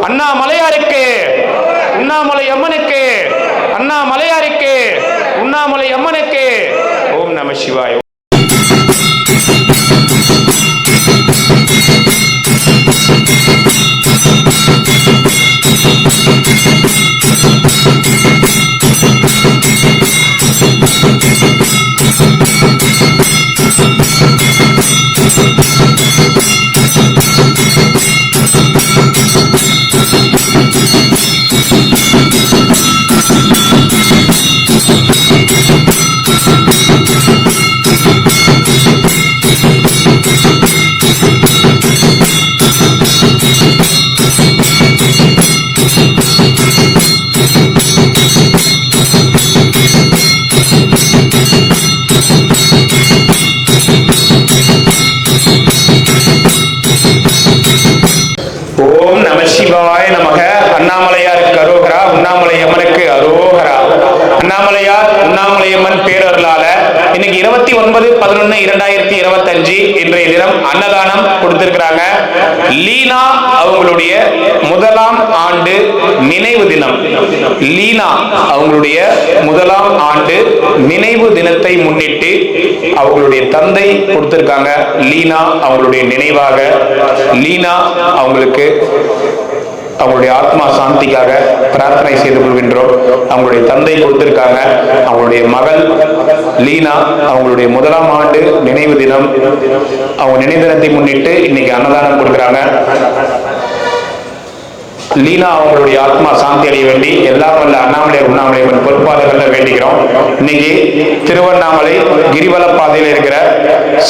அண்ணாமலையாருக்கு, உண்ணாமலை அம்மனுக்கு, அண்ணாமலையாருக்கு, உண்ணாமலை அம்மனுக்கு. ஓம் நம சிவாய. ஓம் நம சிவாய நமக. அண்ணாமலையாருக்கு அரோகரா, உண்ணாமலை அம்மனுக்கு அரோகரா. அண்ணாமலையார் உண்ணாமலை அம்மன் பேரருளால இன்னைக்கு 29/11/2025 இன்றைய தினம் அன்னதானம் கொடுத்திருக்கிறாங்க. லீனா அவங்களுடைய முதலாம் ஆண்டு நினைவு தினம். லீனா அவங்களுடைய முதலாம் ஆண்டு நினைவு தினத்தை முன்னிட்டு அவங்களுடைய தந்தை கொடுத்திருக்காங்க. லீனா அவங்களுடைய நினைவாக, லீனா அவங்களுக்கு அவங்களுடைய ஆத்மா சாந்திக்காக பிரார்த்தனை செய்து கொள்கின்றோம். அவங்களுடைய தந்தை கொடுத்திருக்காங்க. அவங்களுடைய மகள் லீனா அவங்களுடைய முதலாம் ஆண்டு நினைவு தினம், அவங்க நினைவு தினத்தை முன்னிட்டு இன்னைக்கு அன்னதானம் கொடுக்குறாங்க. லீனா அவங்களுடைய ஆத்மா சாந்தி அடைய வேண்டி எல்லாம் வல்ல அண்ணாமலையார் உண்ணாமலையம்மன் பொறுப்பாளர்கள வேண்டிக்கிறோம். இன்னைக்கு திருவண்ணாமலை கிரிவல பாதையில் இருக்கிற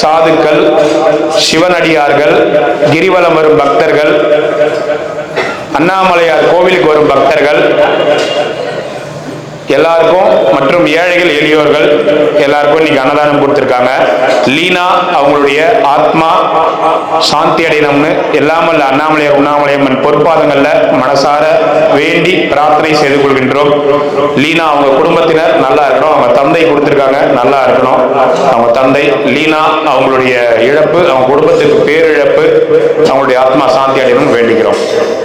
சாதுக்கள், சிவனடியார்கள், கிரிவலம் வரும் பக்தர்கள், அண்ணாமலையார் கோவிலுக்கு வரும் பக்தர்கள் எல்லாருக்கும் மற்றும் ஏழைகள் எளியோர்கள் எல்லாருக்கும் இன்னைக்கு அன்னதானம் கொடுத்திருக்காங்க. லீனா அவங்களுடைய ஆத்மா சாந்தி அடையணும்னு எல்லாம் வல்ல அண்ணாமலையார் உண்ணாமலையம்மன் பொறுப்பாதங்கள்ல மனசார வேண்டி பிரார்த்தனை செய்து கொள்கின்றோம். லீனா அவங்க குடும்பத்தினர் நல்லா இருக்கணும், அவங்க தந்தை கொடுத்திருக்காங்க நல்லா இருக்கணும். அவங்க தந்தை லீனா அவங்களுடைய இழப்பு, அவங்க குடும்பத்துக்கு பேரிழப்பு, அவங்களுடைய ஆத்மா சாந்தி அடையணும்னு வேண்டிக்கிறோம்.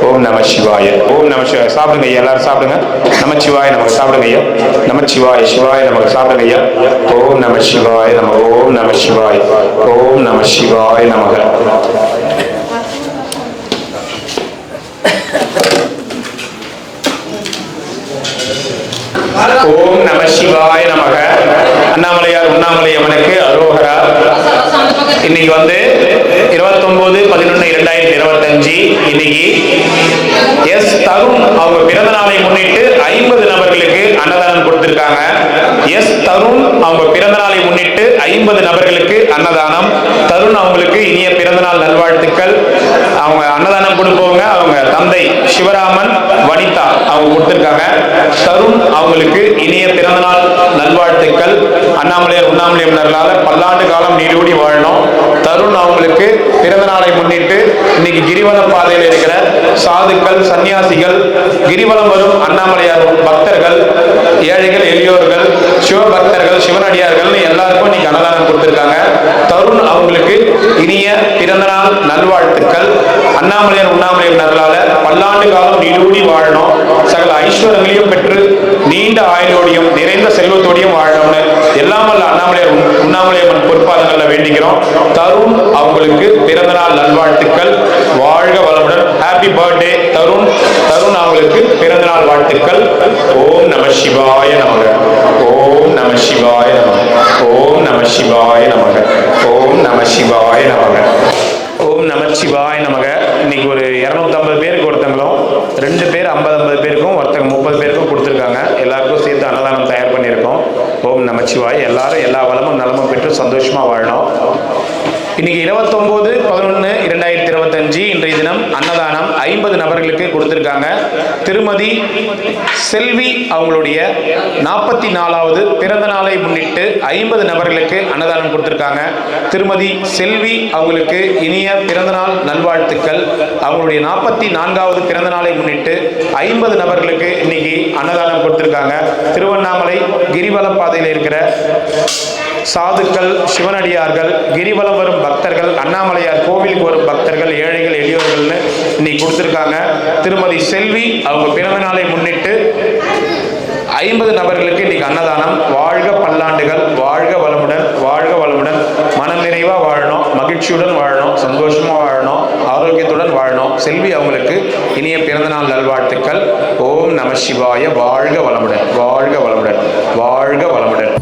ஓம் நம சிவாய. ஓம் நம சிவாய. சாப்பிடுங்க ஐயா, எல்லாரும் சாப்பிடுங்க. நமச்சிவாய நமக்கு சாப்பிடுங்க ஐயா. நமச்சிவாய சிவாய நமக்கு சாப்பிடுங்க ஐயா. ஓம் நம சிவாய நம. ஓம் நம சிவாய. ஓம் நம சிவாய நமக. ஓம் நம சிவாய நமக. அண்ணாமலையார் உண்ணாமலை அம்மனுக்கு அரோகரா. இன்னைக்கு 29/11/2025 இன்னைக்கு எஸ் தருண் அவங்க பிறந்த நாளை முன்னிட்டு 50 நபர்களுக்கு அன்னதானம் கொடுத்திருக்காங்க. எஸ் தருண் அவங்க பிறந்த நாளை முன்னிட்டு 50 நபர்களுக்கு அன்னதானம். தருண் அவங்களுக்கு இனிய பிறந்த நாள் நல்வாழ்த்துக்கள். அவங்க அன்னதானம் கொடுப்பவங்க அவங்க தந்தை சிவராமன், வனிதா அவங்க கொடுத்திருக்காங்க. தருண் அவங்களுக்கு இனிய பிறந்த நாள் நல்வாழ்த்துக்கள். அண்ணாமலையார் உண்ணாமலையம்மனால பல்லாண்டு காலம் நீடூடி வாழணும். தருண் அவங்களுக்கு பிறந்த நாளை முன்னிட்டு இன்னைக்கு கிரிவல பாதையில் இருக்கிற சாதுக்கள், சன்னியாசிகள், கிரிவலம் வரும் அண்ணாமலையார் பக்தர்கள், ஏழைகள் எளியோர்கள், சிவபக்தர்கள், சிவனடியார்கள் எல்லாருக்கும் இன்னைக்கு அன்னதானம் கொடுத்திருக்காங்க. தருண் அவங்களுக்கு இனிய பிறந்த நாள் நல்வாழ்த்துக்கள். அண்ணாமலையார் உண்ணாமலையம்மனால பல்லாண்டு காலம் நீடூடி வாழணும், சகல ஐஸ்வரங்களையும் பெற்று நீண்ட ஆயுளோடையும் நிறைந்த செல்வத்தோடையும் வாழணும்னு எல்லாம் வல்ல அண்ணாமலையார் உண்ணாமலையம்மன் பொறுப்பாளர்கள வேண்டிக்கிறோம். தருண் அவங்களுக்கு பிறந்த நாள் நல்வாழ்த்துக்கள். வாழ்க வளமுடன். Happy birthday Tarun. தருண் அவங்களுக்கு பிறந்த நாள் வாழ்த்துக்கள். ஓம் நம சிவாய நமக. ஓம் நம சிவாய நமக. ஓம் நம சிவாய நமக. ஓம் நம சிவாய நமக. ஓம் நம சிவாய நமக. இன்னைக்கு ஒரு 250 பேருக்கு ஒருத்தங்களும் 2 பேர் 50 பேருக்கும் ஒருத்தங்க 30 பேருக்கும் கொடுத்துருக்காங்க. எல்லாருக்கும் சேர்த்து அன்னதானம் தயார் பண்ணியிருக்கோம். ஓம் நமச்சிவாய். எல்லாரும் எல்லா வளமும் நலமும் பெற்று சந்தோஷமா வாழணும். இன்னைக்கு 29/11/2025 இன்றைய தினம் அன்னதானம் 50 நபர்களுக்கு கொடுத்திருக்காங்க. திருமதி செல்வி அவங்களுடைய 44வது பிறந்த நாளை முன்னிட்டு 50 நபர்களுக்கு அன்னதானம் கொடுத்திருக்காங்க. திருமதி செல்வி அவங்களுக்கு இனிய பிறந்தநாள் நல்வாழ்த்துக்கள். அவங்களுடைய 44வது பிறந்த நாளை முன்னிட்டு 50 நபர்களுக்கு இன்னைக்கு அன்னதானம் கொடுத்திருக்காங்க. திருவண்ணாமலை கிரிவல பாதையில் இருக்கிற சாதுக்கள், சிவனடியார்கள், கிரிவலம் வரும் பக்தர்கள், அண்ணாமலையார் கோவிலுக்கு வரும் பக்தர்கள், ஏழைகள் எளியோர்கள்னு இன்னைக்கு கொடுத்துருக்காங்க. திருமதி செல்வி அவங்க பிறந்த நாளை முன்னிட்டு 50 நபர்களுக்கு இன்னைக்கு அன்னதானம். வாழ்க பல்லாண்டுகள், வாழ்க வளமுடன், வாழ்க வளமுடன், மனம் நிறைவா வாழணும், மகிழ்ச்சியுடன் வாழணும், சந்தோஷமா வாழணும், ஆரோக்கியத்துடன் வாழணும். செல்வி அவங்களுக்கு இனிய பிறந்தநாள் நல்வாழ்த்துக்கள். ஓம் நம சிவாய. வாழ்க வளமுடன், வாழ்க வளமுடன், வாழ்க வளமுடன்.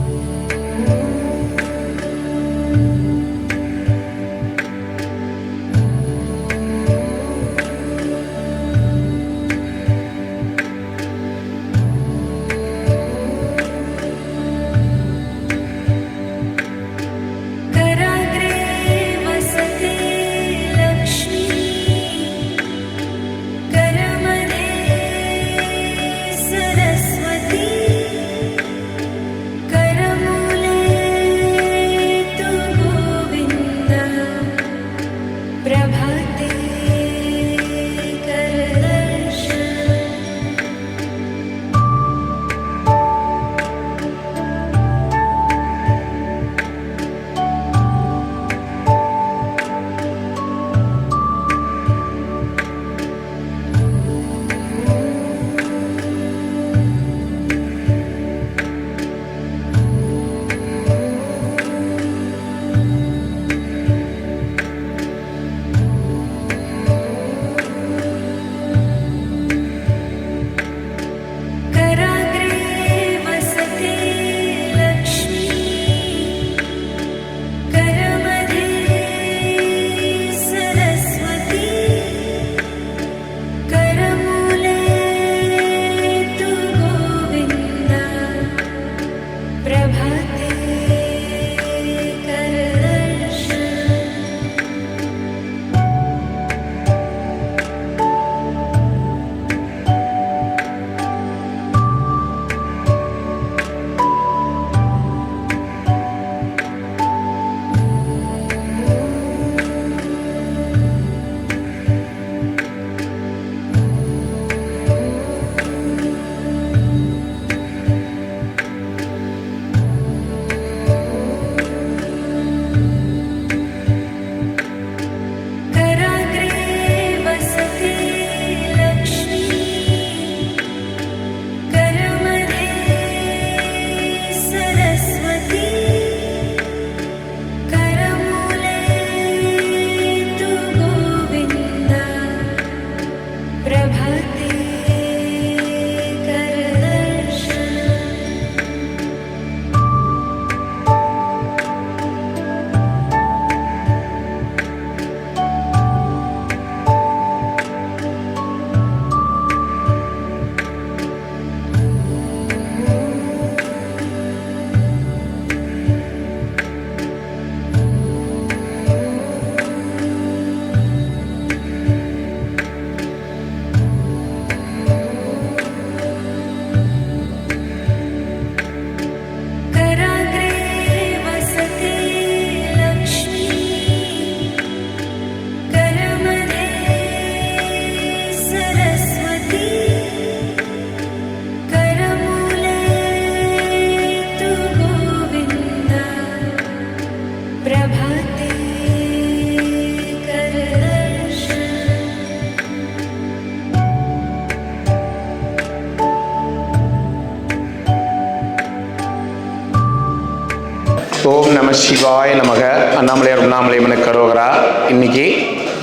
ஓம் நம சிவாய நமக. அண்ணாமலையார் உண்ணாமலை கரோகரா. இன்னைக்கு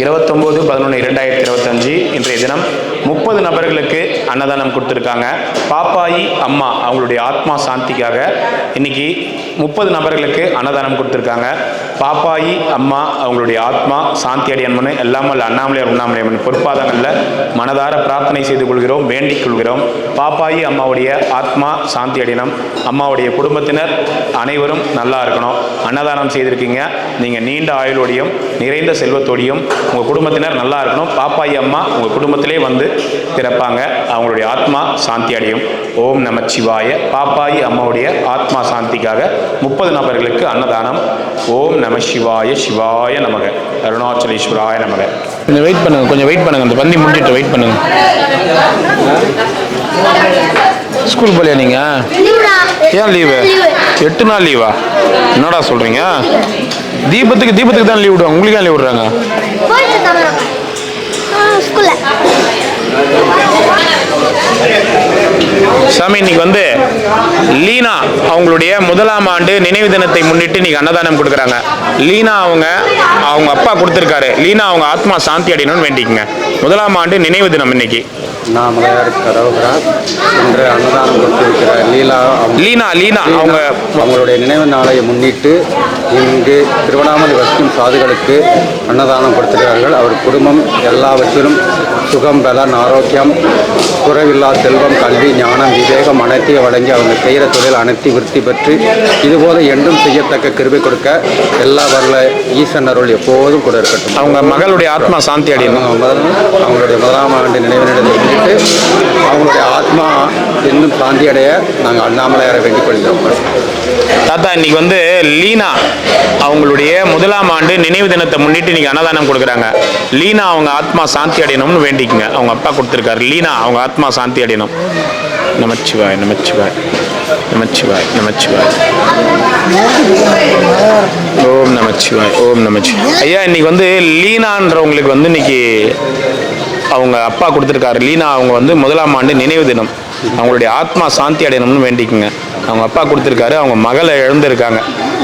29/11/2025 இன்றைய தினம் 30 நபர்களுக்கு அன்னதானம் கொடுத்துருக்காங்க. பாப்பாயி அம்மா அவங்களுடைய ஆத்மா சாந்திக்காக இன்னைக்கு 30 நபர்களுக்கு அன்னதானம் கொடுத்துருக்காங்க. பாப்பாயி அம்மா அவங்களுடைய ஆத்மா சாந்தி அடையணும்னு எல்லாம் வல்ல அண்ணாமலையார் உண்ணாமலை பொறுப்பாதங்களில் மனதார பிரார்த்தனை செய்து கொள்கிறோம், வேண்டிக் கொள்கிறோம். பாப்பாயி அம்மாவுடைய ஆத்மா சாந்தி அடையணும். அம்மாவுடைய குடும்பத்தினர் அனைவரும் நல்லா இருக்கணும். அன்னதானம் செய்திருக்கீங்க, நீங்கள் நீண்ட ஆயுளோடையும் நிறைந்த செல்வத்தோடையும் உங்கள் குடும்பத்தினர் நல்லா இருக்கணும். பாப்பாயி அம்மா உங்கள் குடும்பத்திலே வந்து பிறப்பாங்க. அவங்களுடைய ஆத்மா சாந்தி அடையும். ஓம் நமச்சிவாய. பாப்பாயி அம்மாவுடைய ஆத்மா சாந்திக்காக 30 நபர்களுக்கு அன்னதானம். ஓம் நம சிவாய. சிவாய நமக. அருணாச்சலேஸ்வராய நமக. கொஞ்சம் வெயிட் பண்ணுங்க, அந்த பந்தி முடிஞ்சிட்டு வெயிட் பண்ணுங்க. ஸ்கூல் போலியா நீங்க? ஏன் லீவு? 8 நாள் லீவா? என்னடா சொல்றீங்க? தீபத்துக்கு தான் லீவ் விடுவாங்க, உங்களுக்கு ஏன் லீவ் விடுறாங்க? சாமி இன்னைக்கு வந்து லீனா அவங்களுடைய முதலாம் ஆண்டு நினைவு தினத்தை முன்னிட்டு இன்னைக்கு அன்னதானம் கொடுக்குறாங்க. லீனா அவங்க அப்பா கொடுத்துருக்காரு. லீனா அவங்க ஆத்மா சாந்தி அடையணும்னு வேண்டிக்குங்க. முதலாம் ஆண்டு நினைவு தினம் இன்னைக்கு. நான் மலையாள கரவுகிறார் என்று அன்னதானம் கொடுத்திருக்கிற லீனா அவங்களுடைய நினைவு நாளை முன்னிட்டு இங்கு திருவண்ணாமலை வசிக்கும் சாதுகளுக்கு அன்னதானம் கொடுத்திருக்கிறார்கள். அவர் குடும்பம் எல்லாவற்றிலும் சுகம், பலன், ஆரோக்கியம், குறைவில்லா செல்வம், கல்வி, ஞானம், விவேகம் அனைத்தையும் வழங்கி அவங்க செய்கிற தொழில் அனைத்து விருத்தி பெற்று இதுபோல என்றும் செய்யத்தக்க கிருபை கொடுக்க எல்லா வரல ஈசன் அருள் எப்போதும் கூட இருக்கட்டும். அவங்க மகளுடைய ஆத்மா சாந்தி அடையணும். அவங்களுடைய முதலாம் ஆண்டு நினைவு நிலையத்தை அவங்களுடைய ஆத்மா இன்னும் சாந்தி அடைய நாங்கள் அண்ணாமலையாரை வேண்டிக் கொள்கிறோம். தாத்தா இன்னைக்கு வந்து லீனா அவங்களுடைய முதலாம் ஆண்டு நினைவு தினத்தை முன்னிட்டு இன்னைக்கு அன்னதானம் கொடுக்குறாங்க. லீனா அவங்க ஆத்மா சாந்தி அடையணும்னு வேண்டிக்குங்க. அவங்க அப்பா கொடுத்துருக்காரு. லீனா அவங்க ஆத்மா சாந்தி அடையணும். நமச்சிவாய் நமச்சிவாய் நமச்சிவாய் நமச்சிவாய் ஓம் நமச்சிவாய் ஓம் நமச்சிவாய். ஐயா இன்னைக்கு வந்து லீனான்றவங்களுக்கு வந்து இன்னைக்கு அவங்க அப்பா கொடுத்துருக்காரு. லீனா அவங்க வந்து முதலாம் ஆண்டு நினைவு தினம். அவங்களுடைய ஆத்மா சாந்தி அடையணும்னு வேண்டிக்குங்க. அவங்க அப்பா கொடுத்துருக்காரு. அவங்க மகளை இழந்திருக்காங்க.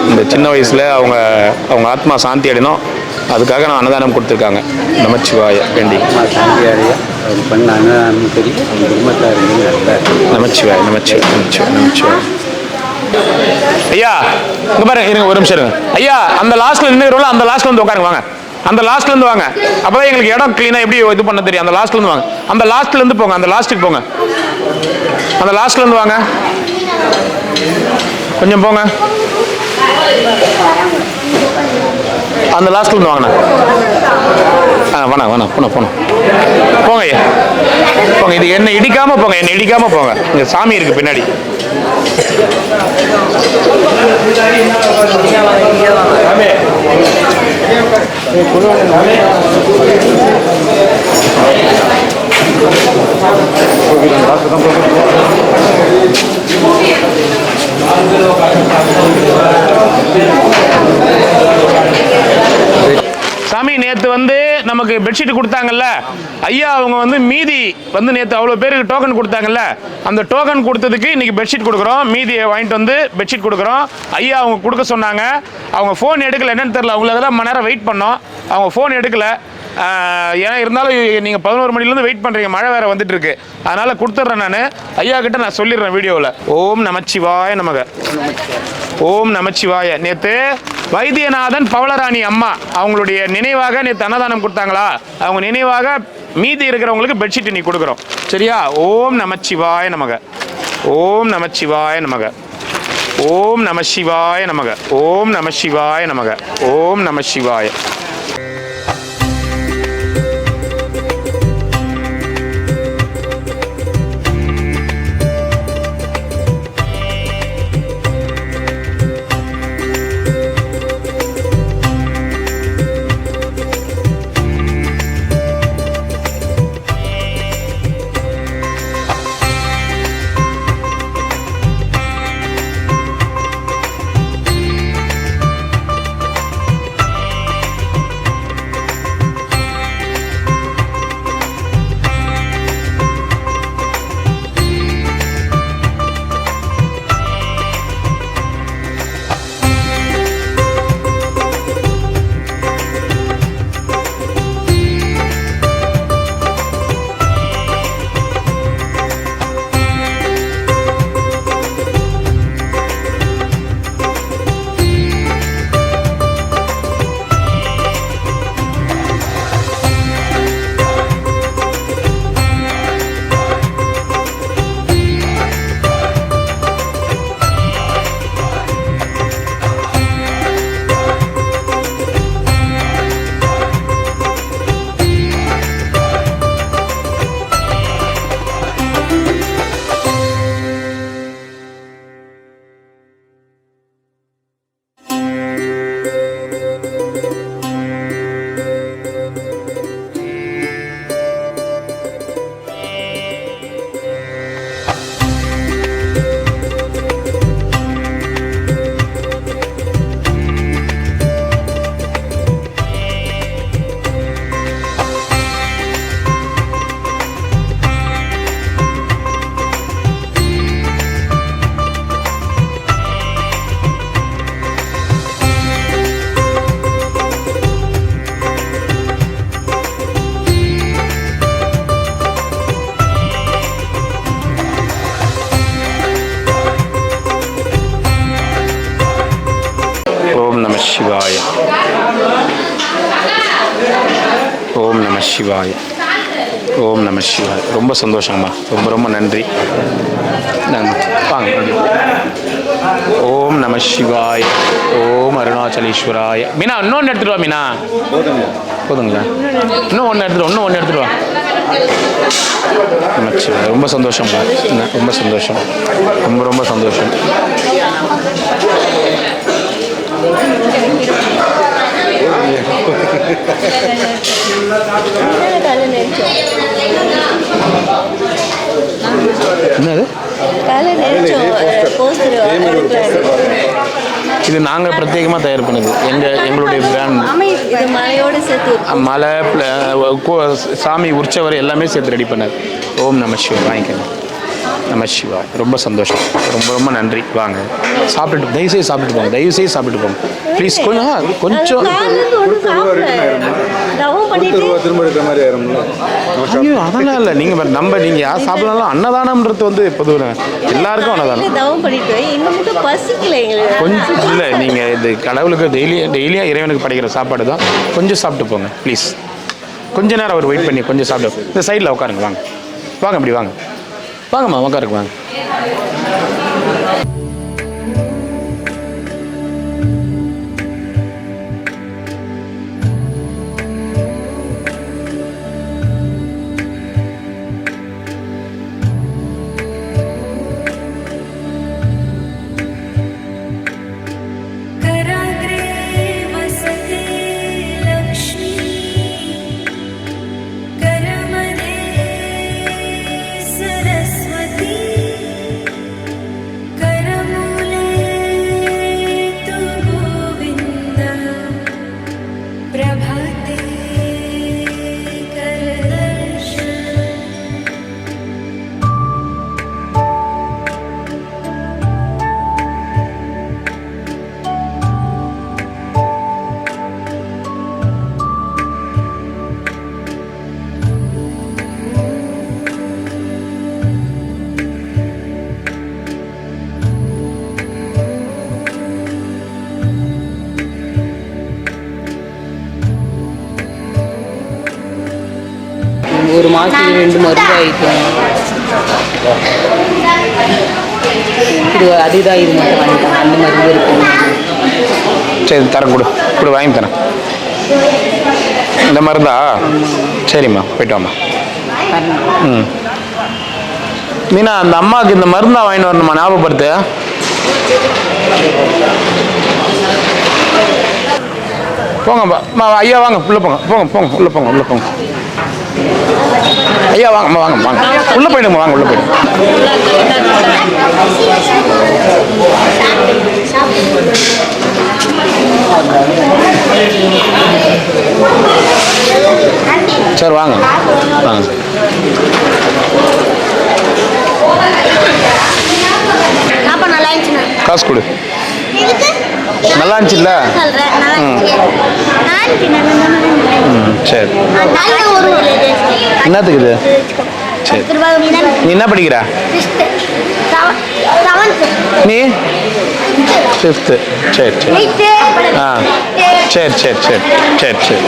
இந்த சின்ன வயசில் அவங்க ஆத்மா சாந்தி அடையணும். அதுக்காக நான் அன்னதானம் கொடுத்துருக்காங்க. நமச்சிவாய வேண்டி நமச்சிவாய் நமச்சிவாய் நமச்சிவாய் நமச்சிவாய். ஐயா இங்க பாருங்க, இருங்க ஒரு நிமிஷம் இருங்க. ஐயா அந்த லாஸ்ட்ல நின்றுக்கிறோம்ல, அந்த லாஸ்ட்ல வந்து உட்காருங்க. வாங்க, அந்த லாஸ்ட்ல இருந்து வாங்க. அப்பதான் எங்களுக்கு இடம் கிளீனா எப்படி இது பண்ண தெரியும். அந்த லாஸ்ட்ல இருந்து வாங்க. அந்த லாஸ்ட்ல இருந்து போங்க. அந்த லாஸ்ட்டுக்கு போங்க. அந்த லாஸ்ட்ல இருந்து வாங்க. கொஞ்சம் போங்க. அந்த லாஸ்ட்ல இருந்து வாங்கண்ணா. வேணாம் போன போங்க ஐயா போங்க. இது என்ன இடிக்காம போங்க. என்ன இடிக்காம போங்க. இங்க சாமி இருக்கு பின்னாடி. சாமி நேற்று வந்து நமக்கு பெட்ஷீட் கொடுத்தாங்கல்ல ஐயா, அவங்க வந்து மீதி வந்து நேற்று அவ்வளோ பேருக்கு டோக்கன் கொடுத்தாங்கல்ல, அந்த டோக்கன் கொடுத்ததுக்கு இன்னைக்கு பெட்ஷீட் கொடுக்குறோம். மீதியை வாங்கிட்டு வந்து பெட்ஷீட் கொடுக்குறோம். ஐயா அவங்க கொடுக்க சொன்னாங்க. அவங்க ஃபோன் எடுக்கல, என்னன்னு தெரியல. அவங்களுக்கெல்லாம் மணி நேரம் வெயிட் பண்ணோம். அவங்க ஃபோன் எடுக்கல. ஏன்னா இருந்தாலும் நீங்கள் 11 மணிலேருந்து வெயிட் பண்ணுறீங்க. மழை வேறு வந்துட்டு இருக்கு. அதனால் கொடுத்துட்றேன். நான் ஐயா கிட்ட நான் சொல்லிடுறேன் வீடியோவில். ஓம் நமச்சிவாய நமக. ஓம் நமச்சிவாய. நேற்று வைத்தியநாதன் பவளராணி அம்மா அவங்களுடைய நினைவாக நேற்று அன்னதானம் கொடுத்தாங்களா, அவங்க நினைவாக மீதி இருக்கிறவங்களுக்கு பெட்ஷீட் நீ கொடுக்குறோம். சரியா? ஓம் நமச்சிவாய நமக. ஓம் நமச்சிவாய நமக. ஓம் நம சிவாய நமக. ஓம் நம சிவாய நமக. ஓம் நம சிவாய. சிவாய. ஓம் நம சிவாய. ஓம் நம சிவாய. ரொம்ப சந்தோஷங்கம்மா, ரொம்ப ரொம்ப நன்றி. வாங்க. ஓம் நம சிவாய. ஓம் அருணாச்சலேஸ்வராய. மீனா இன்னொன்று எடுத்துட்டு வா. மீனா போதுங்களா? இன்னும் ஒன்று எடுத்துட்டு வா. நமச்சிவாய. ரொம்ப சந்தோஷம்மா, ரொம்ப சந்தோஷம், ரொம்ப ரொம்ப சந்தோஷம். என்னது இது நாங்கள் பிரத்யேகமாக தயார் பண்ணது. எங்களுடைய பிராண்ட் மலை சாமி உற்சவர் எல்லாமே சேர்த்து ரெடி பண்ணது. ஓம் நம சிவாய். வாங்கிக்கங்க. நம சிவாய். ரொம்ப சந்தோஷம், ரொம்ப ரொம்ப நன்றி. வாங்க சாப்பிட்டுட்டு தயவுசெய்து சாப்பிட்டு போங்க. தயவுசெய்து சாப்பிட்டு போங்க ப்ளீஸ். கொஞ்சம் ஐயோ அதெல்லாம் இல்லை. நீங்கள் யார் சாப்பிடலாம். அன்னதானம்ன்றது வந்து பொது எல்லாருக்கும் அன்னதானம். கொஞ்சம் இல்லை, நீங்கள் இது கடவுளுக்கு டெய்லியாக இறைவனுக்கு படைக்கிற சாப்பாடு தான். கொஞ்சம் சாப்பிட்டு போங்க ப்ளீஸ். கொஞ்ச நேரம் அவர் வெயிட் பண்ணி கொஞ்சம் சாப்பிட்டு இந்த சைடில் உட்காருங்க. வாங்க அப்படி வாங்க. வாங்கம்மா உட்காருங்க. வாங்க. ஒரு மாதத்துக்கு 2 மருந்து ஆகிக்கும். இது அதுதான், இது மட்டும் வாங்கிட்டாங்க. அந்த மருந்து இருக்கும். சரி தரேன், கொடு வாங்கி தரேன். இந்த மருந்தா? சரிம்மா, போய்ட்டு வாம்மா. மீனா அந்த அம்மாவுக்கு இந்த மருந்தா வாங்கிட்டு வரணுமா? ஞாபகப்படுத்து. போங்கம்மா. ஐயா வாங்க, உள்ளே போங்க. உள்ளே போங்க. ஐயா வாங்க. உள்ளே போயிடுங்க. வாங்க, உள்ளே போயிடுங்க. சரி வாங்க. காசு கொடு. நல்லா இருந்துச்சுல்ல? சரி. என்னத்துக்கு இது? சரி. நீ என்ன படிக்கிற? நீ 5th. சரி. சரி.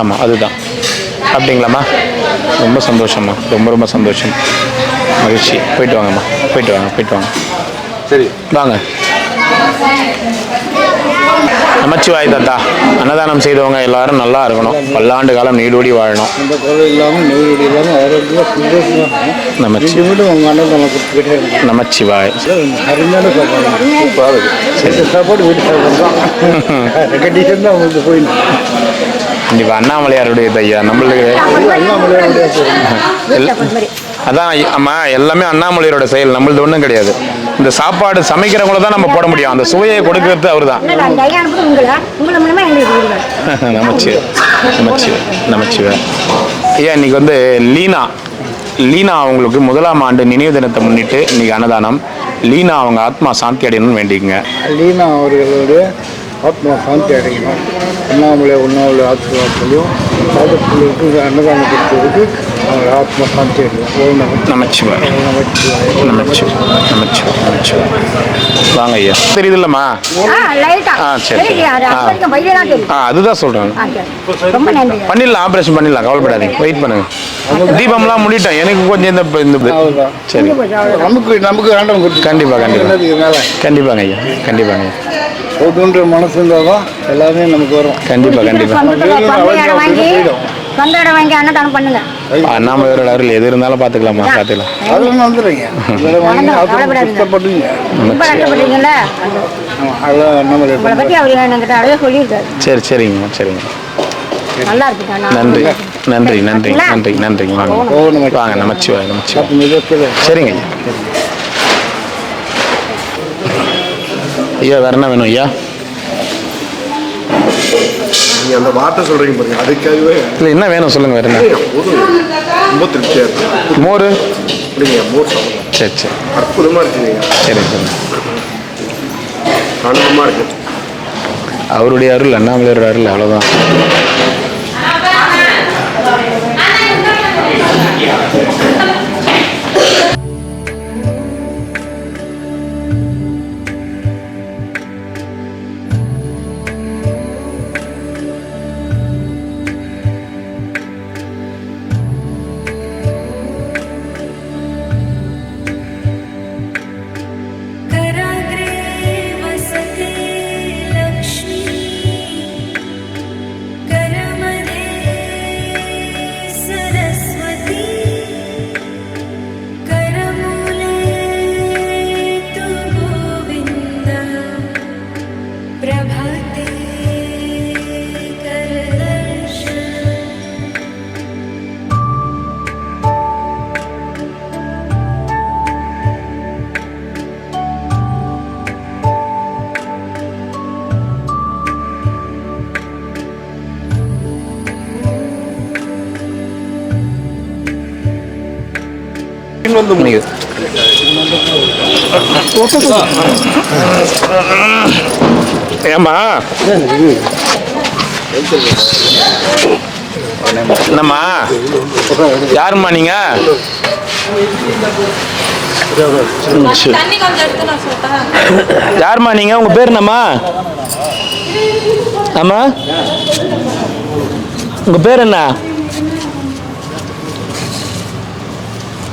ஆமாம் அதுதான். அப்படிங்களாம்மா? ரொம்ப சந்தோஷம்மா, ரொம்ப ரொம்ப சந்தோஷம், மகிழ்ச்சி. போயிட்டு வாங்கம்மா, போயிட்டு வாங்க, போயிட்டு வாங்க. சரி வாங்க. நமச்சிவாய் தாத்தா. அன்னதானம் செய்தவங்க எல்லாரும் நல்லா இருக்கணும், பல்லாண்டு காலம் நீடூடி வாழணும். இந்த குறை இல்லாமல் நோய் இல்லாமல் ஆரோக்கியமாக சந்தோஷமாக நமச்சி மட்டும் உங்கள் அண்ணன் கொடுத்துக்கிட்டே நமச்சிவாய். அருமையான சாப்பாடு. சரி சாப்பாடு வீட்டு சாப்பாடு தான். கண்டிஷன் தான் உங்களுக்கு போயிடும். கண்டிப்பாக அண்ணாமலையாருடைய ஐயா நம்மளுக்கு அதான் அம்மா, எல்லாமே அண்ணாமலையாரோட செயல், நம்மளது ஒன்றும் கிடையாது. இந்த சாப்பாடு சமைக்கிறவங்கள தான் நம்ம போட முடியும், அந்த சுவையை கொடுக்கறது அவர் தான். நமச்சிவாய், நமச்சிவாய், நமச்சிவாய். ஐயா இன்னைக்கு வந்து லீனா அவங்களுக்கு 1ஆம் ஆண்டு நினைவு தினத்தை முன்னிட்டு இன்னைக்கு அன்னதானம். லீனா அவங்க ஆத்மா சாந்தி அடையணும்னு வேண்டிக்கங்க. லீனா அவர்களுடைய ஆத்மா சாந்தி அடையணும். அண்ணாமலை உண்ணாமலை ஆத்மாக்களையும் சாதத்துக்கு அன்னதானம் கொடுத்ததுக்கு அவங்க ஆத்மா சாந்தி அடையும். நமச்சிவாய், நமச்சிவாய், நமச்சிவாய், நமச்சிவாய். வாங்க ஐயா. தெரியுதுல்லம்மா? சரி. அதுதான் சொல்கிறேன். பண்ணிடலாம், ஆப்ரேஷன் பண்ணிடலாம், கவலைப்படாதீங்க, வெயிட் பண்ணுங்க. தீபம்லாம் முடிட்டேன், எனக்கு கொஞ்சம் இந்த சரி. நமக்கு வேண்டாம். கண்டிப்பாக கண்டிப்பாக கண்டிப்பாங்க ஐயா, கண்டிப்பாங்க ஐயா. போதுன்ற மனசு இருந்தால் தான் எல்லாமே நமக்கு வரும். கண்டிப்பாக கண்டிப்பாக. அன்னதானம் பண்ணுங்க. அண்ணாமலையோட அருள் எது இருந்தாலும் பார்த்துக்கலாமா? பார்த்துக்கலாம். அதெல்லாம் வந்துடுங்க. சரி சரிங்க, சரிங்க. நல்லா இருக்கு. நன்றி நன்றி நன்றி நன்றி நன்றிங்க. வாங்க வாங்க. நமச்சிவாய், நமச்சிவாய். சரிங்க ஐயா. ஐயா வேற என்ன வேணும் ஐயா? நீங்கள் அந்த வார்த்தை சொல்கிறீங்க பாருங்க, அதுக்காகவே இல்லை என்ன வேணும் சொல்லுங்கள். வேறு என்ன? ரொம்ப திருப்தியாக இருக்குது. மோர் அப்படிங்க, மோர் சாப்பிடுங்க. சரி சரி, அற்புதமாக இருக்குங்க. சரி சரி. ஆனந்தமாக இருக்குது. அவருடைய அருள், அண்ணாமலையோட அருள், அவ்வளோதான். ஏம்மா என்னம்மா? யாரும்மா நீங்க? யாரும்மா நீங்க? உங்க பேர் என்னம்மா? ஆமா, உங்க பேர் என்ன?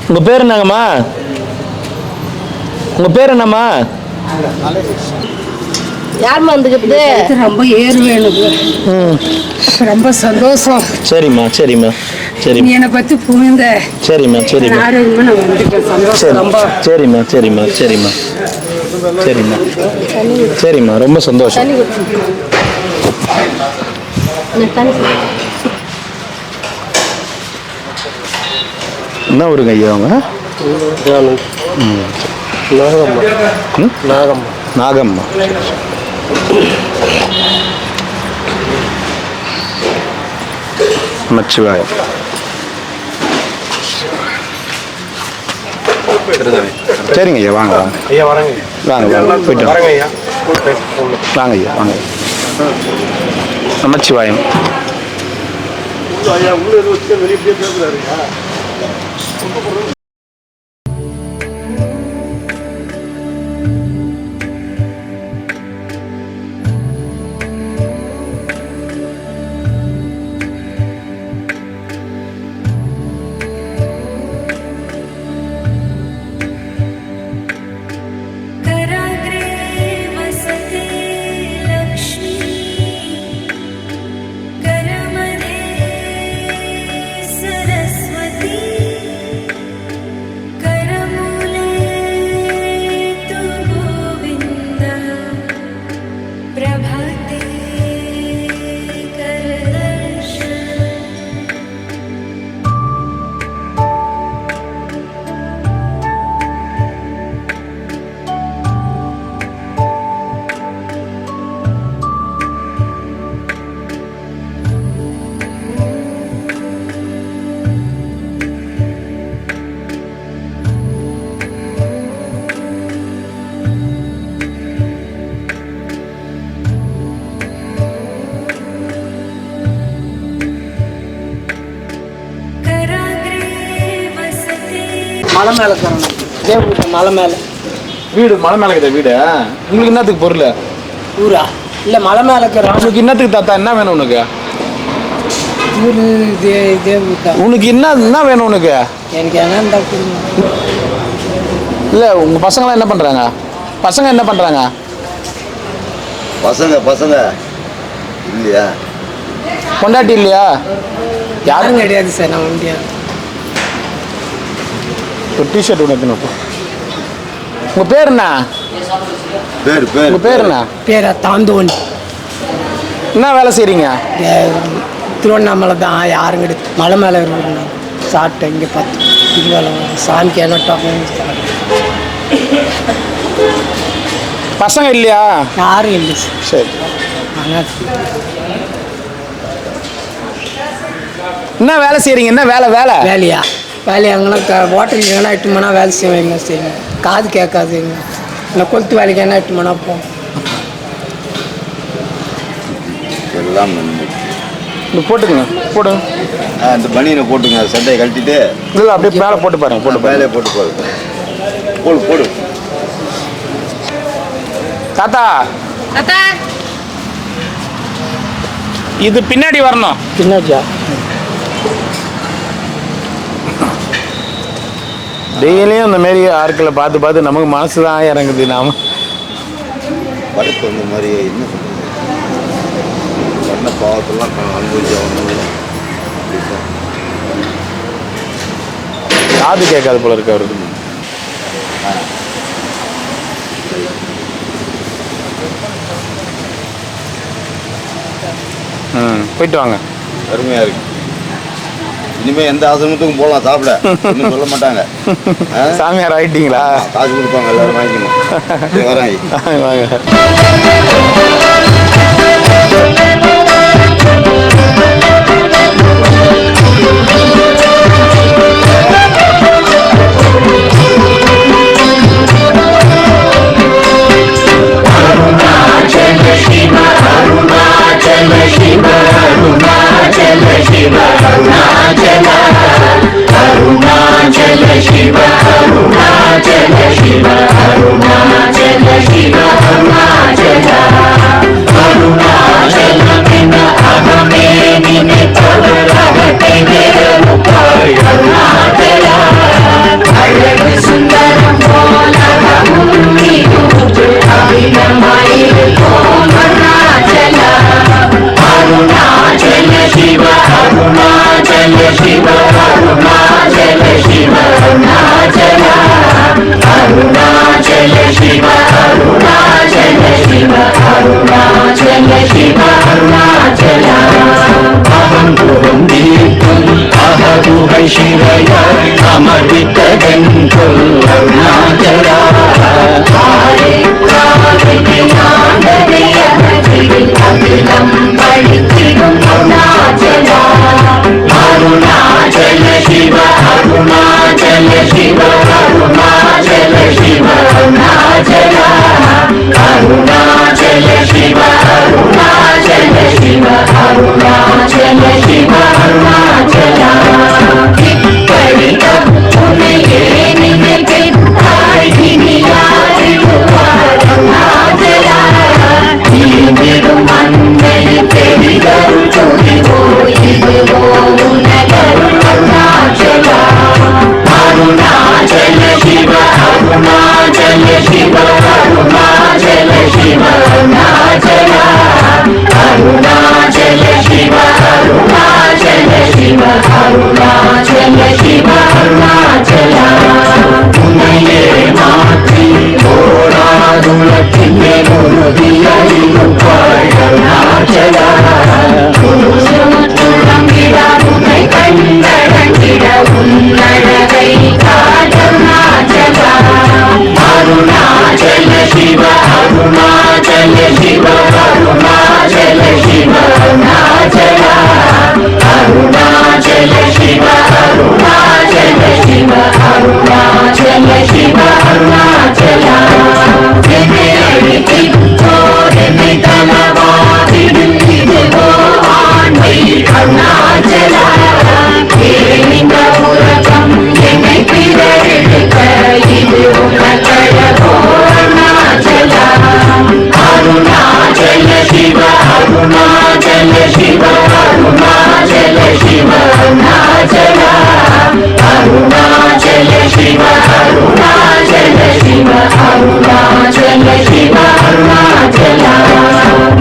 உங்க பேர் என்னங்கம்மா? உங்க பேர் என்னம்மா? யாரும்மா வந்துக்கிட்டு? ரொம்ப ஏறு வேணுது, ரொம்ப சந்தோஷம். சரிம்மா சரிம்மா சரி. நீ என்னை பற்றி புரிந்த சரிம்மா சரிம்மா ஆரோக்கியமாக நான் வந்துட்டேன். சந்தோஷம் ரொம்ப. சரிம்மா சரிம்மா சரிம்மா சரிம்மா சரிம்மா, ரொம்ப சந்தோஷம். என்ன ஊருங்க ஐயா அவங்க? நாகம்மா. நாகம்மா. நமச்சிவாய. சரிங்க ஐயா, வாங்க வாங்க ஐயா வரேங்க. வாங்க வாங்க, போயிட்டு வரேங்க ஐயா. வாங்க ஐயா, வாங்க. நமச்சிவாயம். ஐயா உள்ள வச்சு வெளியே பேசுறாருயா. மலை மேலே இருக்கிறோம். தேவபுத்த மலை மேலே. வீடு மலை மேலே இருக்குது வீடு. உங்களுக்கு என்னத்துக்கு பொருள்? ஊரா இல்லை மலை மேலே இருக்கிறோம். உனக்கு என்னத்துக்கு தாத்தா? என்ன வேணும் உனக்கு? ஊர் தேவபுத்தா. உனக்கு என்ன வேணும் உனக்கு? எனக்கு என்ன கொடுங்க. இல்லை உங்கள் பசங்களாம் என்ன பண்ணுறாங்க? பசங்க என்ன பண்ணுறாங்க? பசங்க இல்லையா? கொண்டாட்டி இல்லையா? யாரும் கிடையாது சார். நான் வண்டியா ஒரு டிஷர்ட் ஒன்று எடுத்துன்னு போ. உங்கள் பேர் என்ன? உங்கள் பேர் என்ன? பேரா தாந்தோணி. என்ன வேலை செய்கிறீங்க? திருவண்ணாமலை தான். யாரும் கிடையாது. மலை மேலே இருக்கிறோம். சாப்பிட்டேன் இங்கே பார்த்து திருவேலை சாமிக்கு என்னட்டும். பசங்க இல்லையா? யாரும் இல்லை சார். சரி. ஆனால் என்ன வேலை செய்கிறீங்க? என்ன வேலை? வேலையா அங்கன்னா ஹோட்டலுக்கு எங்கன்னா 8 மணி வேலை செய்வாங்க. செய்யுங்க காது கேட்காதுங்க. இல்லை கொளுத்து வேலைக்கு என்ன 8 மணி போகும். எல்லாம் இந்த போட்டுங்க போடுங்க. இந்த பனியனை போட்டுங்க. சட்டையை கழட்டிட்டு இல்லை அப்படியே மேலே போட்டு பாருங்க. போட்டு மேலே போட்டு போடு. தாத்தா இது பின்னாடி வரணும். பின்னாடியா? டெய்லியும் இந்த மாரி ஆட்களை பார்த்து நமக்கு மனசு தான் இறங்குது. நாம படுத்து வந்த மாதிரி என்ன சொல்றது? பண்ண பாவத்தெல்லாம் அனுபவிச்சு காது கேட்காது போல இருக்கு அவருக்கு. போயிட்டு வாங்க. அருமையா இருக்கு. இனிமே எந்த ஆசிரமத்துக்கும் போகலாம் சாப்பிட. இன்னும் சொல்ல மாட்டாங்க. சாமியார் ஆயிட்டீங்களா? காசு கொடுப்பாங்க, எல்லாரும் வாங்கிக்கணும். வரேன் வாங்க. அருணாச்சலா शिव अरुणाचल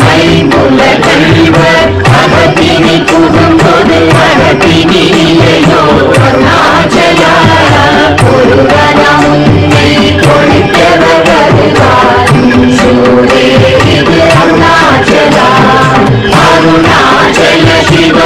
मैमुल कल्वर अगतिनि पुगुம்போது अगतिनियையோ अरुणाचल ஒருவனமுன்னை ஒழிக்க வருவார் சூரே இது अरुणाचल अरुणाचल शिव